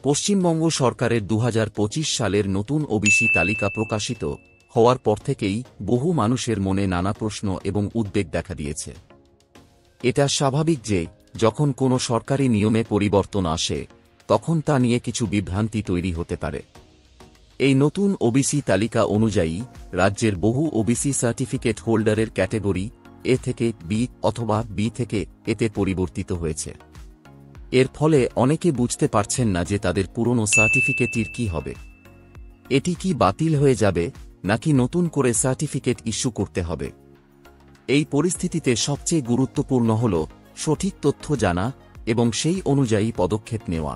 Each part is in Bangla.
পশ্চিমবঙ্গ সরকারের 2025 সালের নতুন ওবিসি তালিকা প্রকাশিত হওয়ার পর থেকেই বহু মানুষের মনে নানা প্রশ্ন এবং উদ্বেগ দেখা দিয়েছে। এটা স্বাভাবিক যে যখন কোনো সরকারি নিয়মে পরিবর্তন আসে তখন তা নিয়ে কিছু বিভ্রান্তি তৈরি হতে পারে। এই নতুন ওবিসি তালিকা অনুযায়ী রাজ্যের বহু ওবিসি সার্টিফিকেট হোল্ডারের ক্যাটেগরি এ থেকে বি অথবা বি থেকে এতে পরিবর্তিত হয়েছে। এর ফলে অনেকে বুঝতে পারছেন না যে তাদের পুরনো সার্টিফিকেটের কি হবে। এটি কি বাতিল হয়ে যাবে নাকি নতুন করে সার্টিফিকেট ইস্যু করতে হবে? এই পরিস্থিতিতে সবচেয়ে গুরুত্বপূর্ণ হল সঠিক তথ্য জানা এবং সেই অনুযায়ী পদক্ষেপ নেওয়া।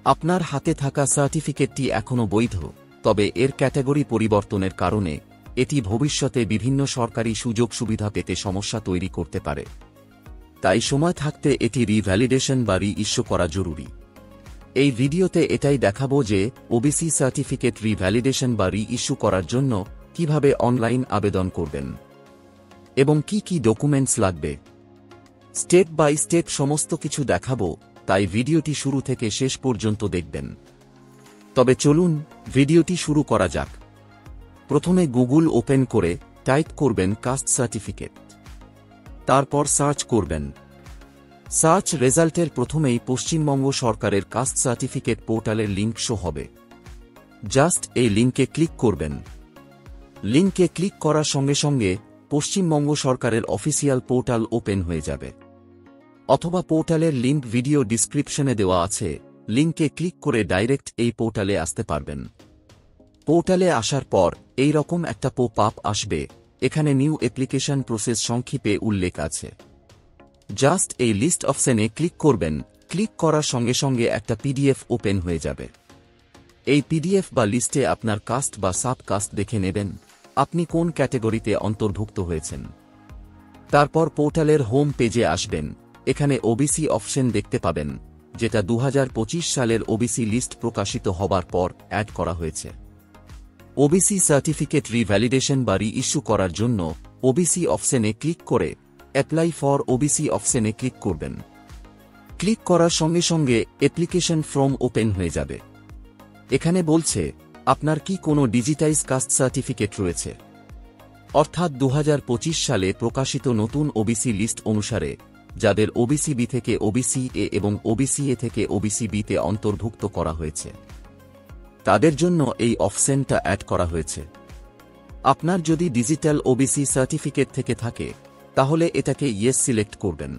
আপনার হাতে থাকা সার্টিফিকেটটি এখনও বৈধ, তবে এর ক্যাটাগরি পরিবর্তনের কারণে এটি ভবিষ্যতে বিভিন্ন সরকারি সুযোগ সুবিধা পেতে সমস্যা তৈরি করতে পারে। তাই সময় থাকতে এটি রিভ্যালিডেশন বা রি-ইস্যু করা জরুরি। এই ভিডিওতে এটাই দেখাবো যে ওবিসি সার্টিফিকেট রিভ্যালিডেশন বা রি-ইস্যু করার জন্য কিভাবে অনলাইন আবেদন করবেন এবং কি কি ডকুমেন্টস লাগবে। স্টেপ বাই স্টেপ সমস্ত কিছু দেখাবো, তাই ভিডিওটি শুরু থেকে শেষ পর্যন্ত দেখবেন। তবে চলুন ভিডিওটি শুরু করা যাক। প্রথমে গুগল ওপেন করে টাইপ করবেন কাস্ট সার্টিফিকেট, তারপর সার্চ করবেন। সার্চ রেজাল্টের প্রথমেই পশ্চিমবঙ্গ সরকারের কাস্ট সার্টিফিকেট পোর্টালের লিঙ্ক শো হবে। জাস্ট এই লিঙ্কে ক্লিক করবেন। লিঙ্কে ক্লিক করার সঙ্গে সঙ্গে পশ্চিমবঙ্গ সরকারের অফিসিয়াল পোর্টাল ওপেন হয়ে যাবে। অথবা পোর্টালের লিঙ্ক ভিডিও ডিসক্রিপশনে দেওয়া আছে, লিঙ্কে ক্লিক করে ডাইরেক্ট এই পোর্টালে আসতে পারবেন। পোর্টালে আসার পর এই রকম একটা পপ আপ আসবে, এখানে নিউ অ্যাপ্লিকেশন প্রসেস সংক্ষেপে উল্লেখ আছে। জাস্ট এই লিস্ট অপশনে ক্লিক করবেন। ক্লিক করার সঙ্গে সঙ্গে একটা পিডিএফ ওপেন হয়ে যাবে। এই পিডিএফ বা লিস্টে আপনার কাস্ট বা সাব কাস্ট দেখে নেবেন, আপনি কোন ক্যাটেগরিতে অন্তর্ভুক্ত হয়েছেন। তারপর পোর্টালের হোম পেজে আসবেন। এখানে ওবিসি অপশন দেখতে পাবেন, যেটা 2025 সালের ওবিসি লিস্ট প্রকাশিত হবার পর অ্যাড করা হয়েছে। ওবিসি সার্টিফিকেট রিভ্যালিডেশন বা রি-ইস্যু করার জন্য ওবিসি অপশনে ক্লিক করে অ্যাপ্লাই ফর ওবিসি অপশনে ক্লিক করবেন। ক্লিক করার সঙ্গে সঙ্গে অ্যাপ্লিকেশন ফর্ম ওপেন হয়ে যাবে। এখানে বলছে আপনার কি কোনো ডিজিটাইজ কাস্ট সার্টিফিকেট রয়েছে, অর্থাৎ 2025 সালে প্রকাশিত নতুন ওবিসি লিস্ট অনুসারে যাদের ওবিসি বি থেকে ওবিসি এ এবং ওবিসি এ থেকে ওবিসি বিতে অন্তর্ভুক্ত করা হয়েছে, তাদের জন্য এই অপশনটা অ্যাড করা হয়েছে। আপনার যদি ডিজিটাল ওবিসি সার্টিফিকেট থেকে থাকে তাহলে এটাকে ইয়েস সিলেক্ট করবেন।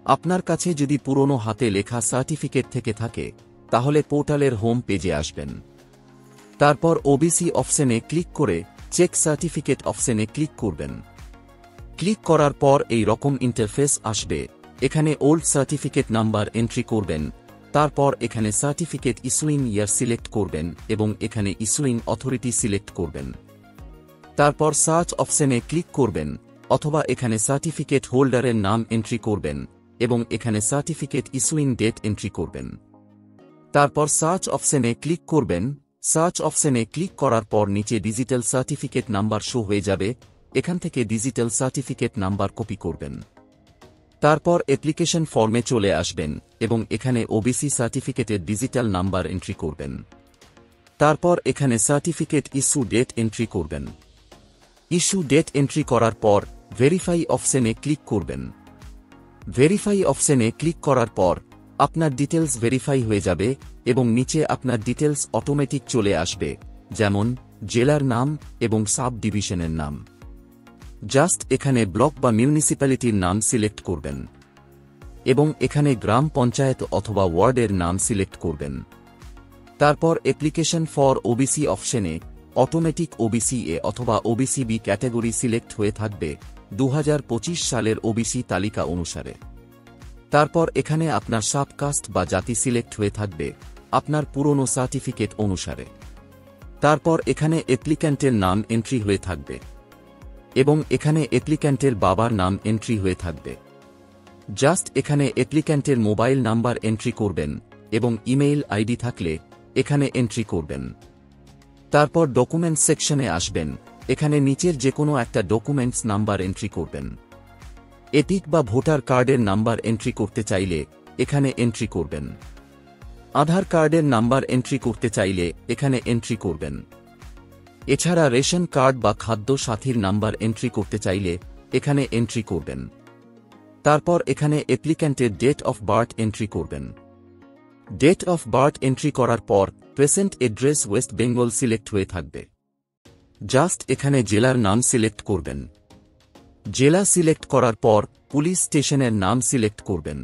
আপনার কাছে যদি পুরনো হাতে লেখা সার্টিফিকেট থেকে থাকে তাহলে পোর্টালের হোম পেজে আসবেন। তারপর ওবিসি অপশনে ক্লিক করে চেক সার্টিফিকেট অপশনে ক্লিক করবেন। ক্লিক করার পর এই রকম ইন্টারফেস আসবে। এখানে ওল্ড সার্টিফিকেট নাম্বার এন্ট্রি করবেন। তারপর এখানে সার্টিফিকেট ইস্যুইং ইয়ার সিলেক্ট করবেন এবং এখানে ইস্যুইং অথরিটি সিলেক্ট করবেন। তারপর সার্চ অপশনে ক্লিক করবেন, অথবা এখানে সার্টিফিকেট হোল্ডারের নাম এন্ট্রি করবেন এবং এখানে সার্টিফিকেট ইস্যুইং ডেট এন্ট্রি করবেন। তারপর সার্চ অপশনে ক্লিক করবেন। সার্চ অপশনে ক্লিক করার পর নিচে ডিজিটাল সার্টিফিকেট নাম্বার শো হয়ে যাবে। এখান থেকে ডিজিটাল সার্টিফিকেট নাম্বার কপি করবেন। তারপর অ্যাপ্লিকেশন ফর্মে চলে আসবেন এবং এখানে ওবিসি সার্টিফিকেটের ডিজিটাল নাম্বার এন্ট্রি করবেন। তারপর এখানে সার্টিফিকেট ইস্যু ডেট এন্ট্রি করবেন। ইস্যু ডেট এন্ট্রি করার পর ভেরিফাই অপশনে ক্লিক করবেন। ভেরিফাই অপশনে ক্লিক করার পর আপনার ডিটেলস ভেরিফাই হয়ে যাবে এবং নিচে আপনার ডিটেলস অটোমেটিক চলে আসবে, যেমন জেলার নাম এবং সাব ডিভিশনের নাম। জাস্ট এখানে ব্লক বা মিউনিসিপ্যালিটির নাম সিলেক্ট করবেন এবং এখানে গ্রাম পঞ্চায়েত অথবা ওয়ার্ডের নাম সিলেক্ট করবেন। তারপর অ্যাপ্লিকেশন ফর ওবিসি অপশনে অটোমেটিক ওবিসি এ অথবা ওবিসি বি ক্যাটাগরি সিলেক্ট হয়ে থাকবে 2025 সালের ওবিসি তালিকা অনুসারে। তারপর এখানে আপনার সাবকাস্ট বা জাতি সিলেক্ট হয়ে থাকবে আপনার পুরনো সার্টিফিকেট অনুসারে। তারপর এখানে অ্যাপ্লিক্যান্টের নাম এন্ট্রি হয়ে থাকবে এবং এখানে অ্যাপ্লিক্যান্টের বাবার নাম এন্ট্রি হয়ে থাকবে। জাস্ট এখানে অ্যাপ্লিক্যান্টের মোবাইল নাম্বার এন্ট্রি করবেন এবং ইমেইল আইডি থাকলে এখানে এন্ট্রি করবেন। তারপর ডকুমেন্টস সেকশনে আসবেন। এখানে নিচের যে কোনো একটা ডকুমেন্টস নাম্বার এন্ট্রি করবেন। এপিক বা ভোটার কার্ডের নাম্বার এন্ট্রি করতে চাইলে এখানে এন্ট্রি করবেন। আধার কার্ডের নাম্বার এন্ট্রি করতে চাইলে এখানে এন্ট্রি করবেন। এছাড়া রেশন কার্ড বা খাদ্য সাথীর নাম্বার এন্ট্রি করতে চাইলে এখানে এন্ট্রি করবেন। তারপর এখানে অ্যাপ্লিক্যান্টের ডেট অফ বার্থ এন্ট্রি করবেন। ডেট অফ বার্থ এন্ট্রি করার পর present address West Bengal select হয়ে থাকবে। জাস্ট এখানে জেলার নাম সিলেক্ট করবেন। জেলা সিলেক্ট করার পর পুলিশ স্টেশনের নাম সিলেক্ট করবেন।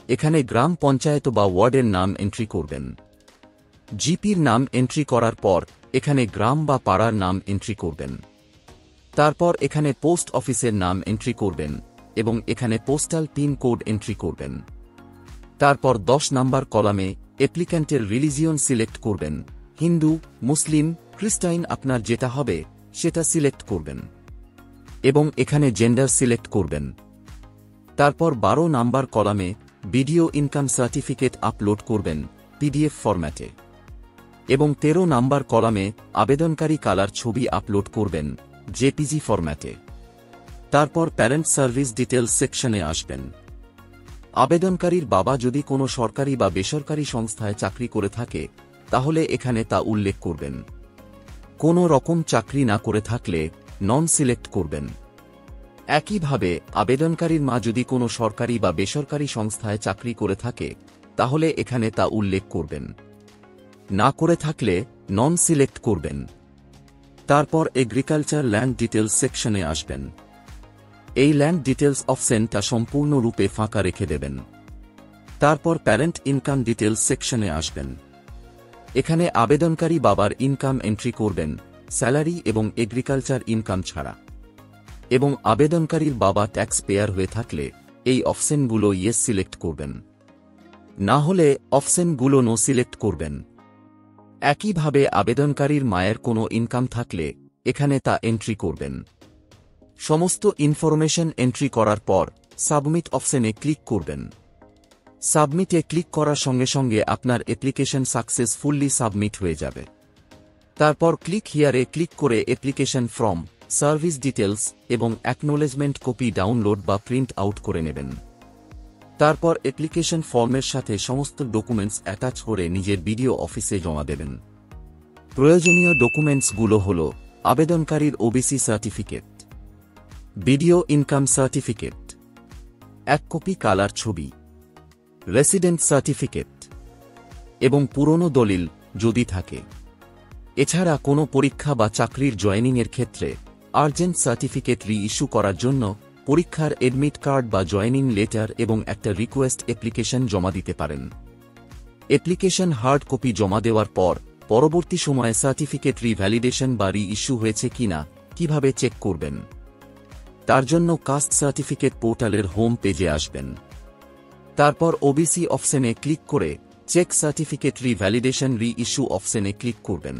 এখানে গ্রাম পঞ্চায়েত বা ওয়ার্ডের নাম এন্ট্রি করবেন। জিপির নাম এন্ট্রি করার পর এখানে গ্রাম বা পাড়ার নাম এন্ট্রি করবেন। তারপর এখানে পোস্ট অফিসের নাম এন্ট্রি করবেন এবং এখানে পোস্টাল পিন কোড এন্ট্রি করবেন। তারপর 10 নাম্বার কলামে অ্যাপ্লিক্যান্টের রিলিজিয়ন সিলেক্ট করবেন। হিন্দু, মুসলিম, খ্রিস্টান আপনার যেটা হবে সেটা সিলেক্ট করবেন এবং এখানে জেন্ডার সিলেক্ট করবেন। তারপর 12 নাম্বার কলামে ভিডিও ইনকাম সার্টিফিকেট আপলোড করবেন পিডিএফ ফরম্যাটে এবং 13 নাম্বার কলামে আবেদনকারী কালার ছবি আপলোড করবেন জেপিজি ফরম্যাটে। তারপর প্যারেন্ট সার্ভিস ডিটেলস সেকশনে আসবেন। আবেদনকারীর বাবা যদি কোনো সরকারি বা বেসরকারি সংস্থায় চাকরি করে থাকে তাহলে এখানে তা উল্লেখ করবেন। কোনো রকম চাকরি না করে থাকলে নন সিলেক্ট করবেন। একইভাবে আবেদনকারীর মা যদি কোনো সরকারি বা বেসরকারি সংস্থায় চাকরি করে থাকে তাহলে এখানে তা উল্লেখ করবেন। না করে থাকলে নন সিলেক্ট করবেন। তারপর এগ্রিকালচার ল্যান্ড ডিটেলস সেকশনে আসবেন। এই ল্যান্ড ডিটেলস অপশনটা সম্পূর্ণরূপে ফাঁকা রেখে দেবেন। তারপর প্যারেন্ট ইনকাম ডিটেলস সেকশনে আসবেন। এখানে আবেদনকারী বাবার ইনকাম এন্ট্রি করবেন স্যালারি এবং এগ্রিকালচার ইনকাম ছাড়া এবং আবেদনকারীর বাবা ট্যাক্স পেয়ার হয়ে থাকলে এই অপশনগুলো ইয়েস সিলেক্ট করবেন, না হলে অপশনগুলো নো সিলেক্ট করবেন। একইভাবে আবেদনকারীর মায়ের কোনো ইনকাম থাকলে এখানে তা এন্ট্রি করবেন। সমস্ত ইনফরমেশন এন্ট্রি করার পর সাবমিট অপশনে ক্লিক করবেন। সাবমিটে ক্লিক করার সঙ্গে সঙ্গে আপনার অ্যাপ্লিকেশন সাকসেসফুলি সাবমিট হয়ে যাবে। তারপর ক্লিক হিয়ারে ক্লিক করে অ্যাপ্লিকেশন ফর্ম, সার্ভিস ডিটেলস এবং অ্যাকনোলেজমেন্ট কপি ডাউনলোড বা প্রিন্ট আউট করে নেবেন। তারপর অ্যাপ্লিকেশন ফর্মের সাথে সমস্ত ডকুমেন্টস অ্যাটাচ করে নিজের বিডিও অফিসে জমা দেবেন। প্রয়োজনীয় ডকুমেন্টসগুলো হল আবেদনকারীর OBC certificate, BDO income certificate, 1 copy colour ছবি, রেসিডেন্ট সার্টিফিকেট এবং পুরনো দলিল যদি থাকে। এছাড়া কোনো পরীক্ষা বা চাকরির জয়েনিংয়ের ক্ষেত্রে আর্জেন্ট সার্টিফিকেট রি-ইস্যু করার জন্য পরীক্ষার এডমিট কার্ড বা জয়েনিং লেটার এবং একটা রিকোয়েস্ট অ্যাপ্লিকেশন জমা দিতে পারেন। অ্যাপ্লিকেশন হার্ড কপি জমা দেওয়ার পর পরবর্তী সময়ে সার্টিফিকেট রি-ভ্যালিডেশন বা রি-ইস্যু হয়েছে কিনা কিভাবে চেক করবেন, তার জন্য কাস্ট সার্টিফিকেট পোর্টালের হোম পেজে আসবেন। তারপর ওবিসি অপশনে ক্লিক করে চেক সার্টিফিকেট রি-ভ্যালিডেশন রি-ইস্যু অপশনে ক্লিক করবেন।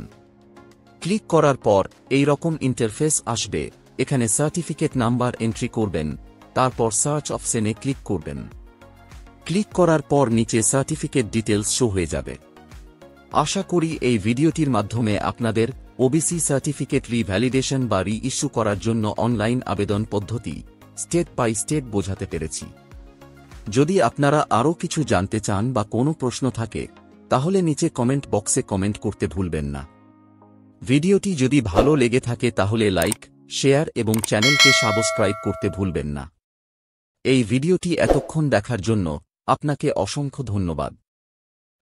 ক্লিক করার পর এই রকম ইন্টারফেস আসবে। এখানে সার্টিফিকেট নাম্বার এন্ট্রি করবেন। তারপর সার্চ অপশনে ক্লিক করবেন। ক্লিক করার পর নিচে সার্টিফিকেট ডিটেলস শো হয়ে যাবে। আশা করি এই ভিডিওটির মাধ্যমে আপনাদের ওবিসি সার্টিফিকেট রি-ভ্যালিডেশন বা রি-ইস্যু করার জন্য অনলাইন আবেদন পদ্ধতি স্টেপ বাই স্টেপ বোঝাতে পেরেছি। যদি আপনারা আরও কিছু জানতে চান বা কোনো প্রশ্ন থাকে তাহলে নিচে কমেন্ট বক্সে কমেন্ট করতে ভুলবেন না। ভিডিওটি যদি ভালো লেগে থাকে তাহলে লাইক, শেয়ার এবং চ্যানেলকে সাবস্ক্রাইব করতে ভুলবেন না। এই ভিডিওটি এতক্ষণ দেখার জন্য আপনাকে অসংখ্য ধন্যবাদ।